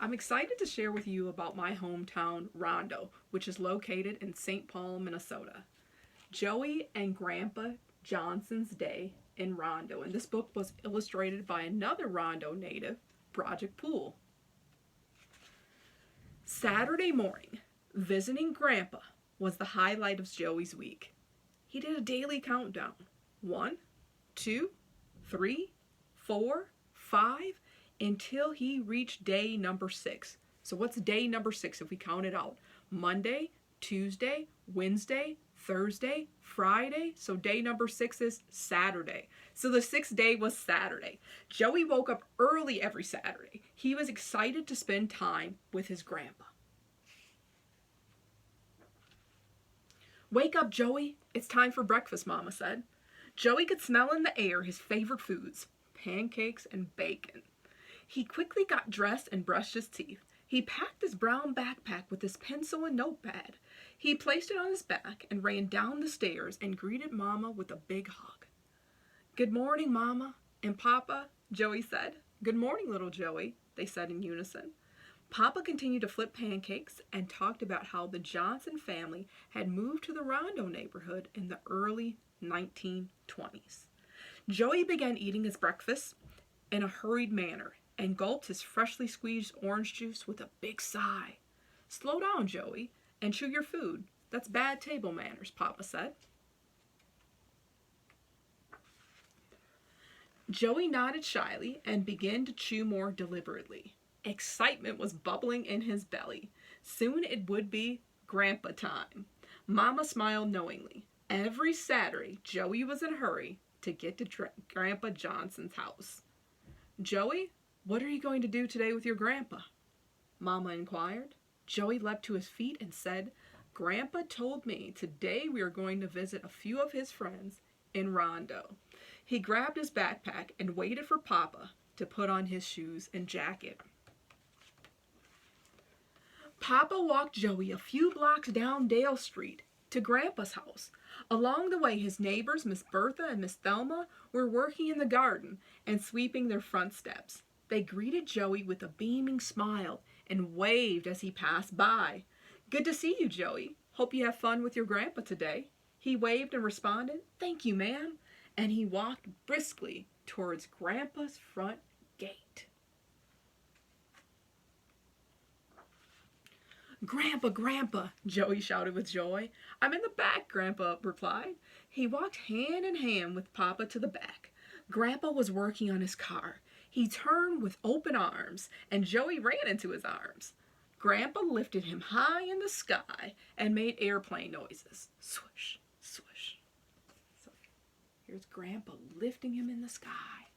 I'm excited to share with you about my hometown, Rondo, which is located in St. Paul, Minnesota. Joey and Grandpa Johnson's Day in Rondo, and this book was illustrated by another Rondo native, Project Poole. Saturday morning, visiting Grandpa was the highlight of Joey's week. He did a daily countdown. 1, 2, 3, 4, 5, until he reached day number 6. So what's day number 6 if we count it out? Monday, Tuesday, Wednesday, Thursday, Friday. So day number 6 is Saturday. So the 6th day was Saturday. Joey woke up early every Saturday. He was excited to spend time with his grandpa. "Wake up, Joey. It's time for breakfast," Mama said. Joey could smell in the air his favorite foods, pancakes and bacon. He quickly got dressed and brushed his teeth. He packed his brown backpack with his pencil and notepad. He placed it on his back and ran down the stairs and greeted Mama with a big hug. "Good morning, Mama and Papa," Joey said. "Good morning, little Joey," they said in unison. Papa continued to flip pancakes and talked about how the Johnson family had moved to the Rondo neighborhood in the early 1920s. Joey began eating his breakfast in a hurried manner and gulped his freshly squeezed orange juice with a big sigh. "Slow down, Joey, and chew your food. That's bad table manners," Papa said. Joey nodded shyly and began to chew more deliberately. Excitement was bubbling in his belly. Soon it would be Grandpa time. Mama smiled knowingly. Every Saturday, Joey was in a hurry to get to Grandpa Johnson's house. "Joey, what are you going to do today with your grandpa?" Mama inquired. Joey leapt to his feet and said, "Grandpa told me today we are going to visit a few of his friends in Rondo." He grabbed his backpack and waited for Papa to put on his shoes and jacket. Papa walked Joey a few blocks down Dale Street to Grandpa's house. Along the way, his neighbors, Miss Bertha and Miss Thelma, were working in the garden and sweeping their front steps. They greeted Joey with a beaming smile and waved as he passed by. "Good to see you, Joey. Hope you have fun with your grandpa today." He waved and responded, "Thank you, ma'am," and he walked briskly towards Grandpa's front gate. "Grandpa, Grandpa," Joey shouted with joy. "I'm in the back," Grandpa replied. He walked hand in hand with Papa to the back. Grandpa was working on his car. He turned with open arms, and Joey ran into his arms. Grandpa lifted him high in the sky and made airplane noises. Swoosh, swoosh. So here's Grandpa lifting him in the sky.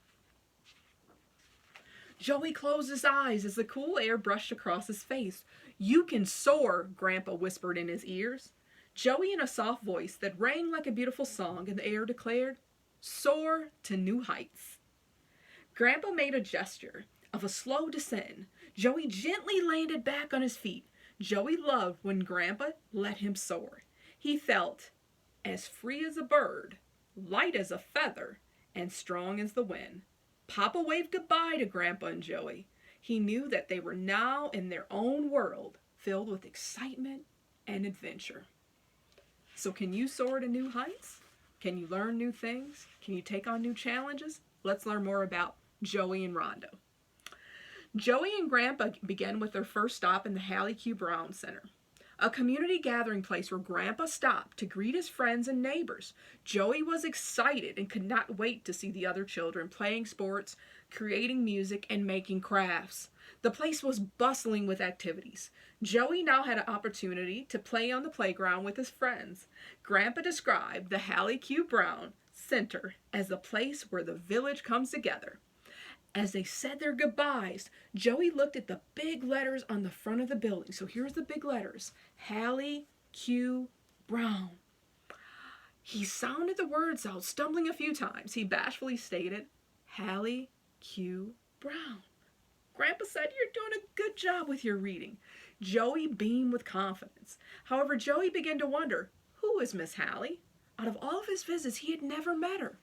Joey closed his eyes as the cool air brushed across his face. "You can soar," Grandpa whispered in his ears. Joey, in a soft voice that rang like a beautiful song in the air, declared, "Soar to new heights." Grandpa made a gesture of a slow descent. Joey gently landed back on his feet. Joey loved when Grandpa let him soar. He felt as free as a bird, light as a feather, and strong as the wind. Papa waved goodbye to Grandpa and Joey. He knew that they were now in their own world, filled with excitement and adventure. So can you soar to new heights? Can you learn new things? Can you take on new challenges? Let's learn more about Joey and Rondo. Joey and Grandpa began with their first stop in the Hallie Q. Brown Center, a community gathering place where Grandpa stopped to greet his friends and neighbors. Joey was excited and could not wait to see the other children playing sports, creating music, and making crafts. The place was bustling with activities. Joey now had an opportunity to play on the playground with his friends. Grandpa described the Hallie Q. Brown Center as a place where the village comes together. As they said their goodbyes, Joey looked at the big letters on the front of the building. So here's the big letters, Hallie Q. Brown. He sounded the words out, stumbling a few times. He bashfully stated, Hallie Q. Brown. Grandpa said, "You're doing a good job with your reading." Joey beamed with confidence. However, Joey began to wonder, who is Miss Hallie? Out of all of his visits, he had never met her.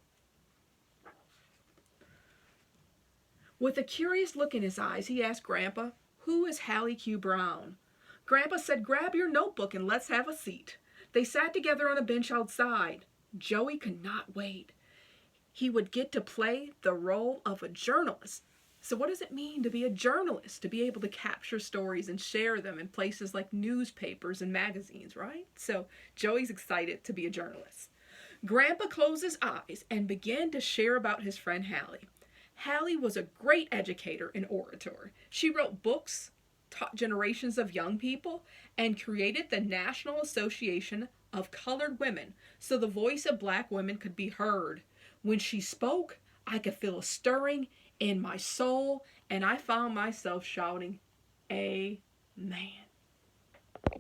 With a curious look in his eyes, he asked Grandpa, "Who is Hallie Q. Brown?" Grandpa said, "Grab your notebook and let's have a seat." They sat together on a bench outside. Joey could not wait. He would get to play the role of a journalist. So what does it mean to be a journalist? To be able to capture stories and share them in places like newspapers and magazines, right? So Joey's excited to be a journalist. Grandpa closed his eyes and began to share about his friend Hallie. Hallie was a great educator and orator. She wrote books, taught generations of young people, and created the National Association of Colored Women so the voice of black women could be heard. When she spoke, I could feel a stirring in my soul, and I found myself shouting, "Amen."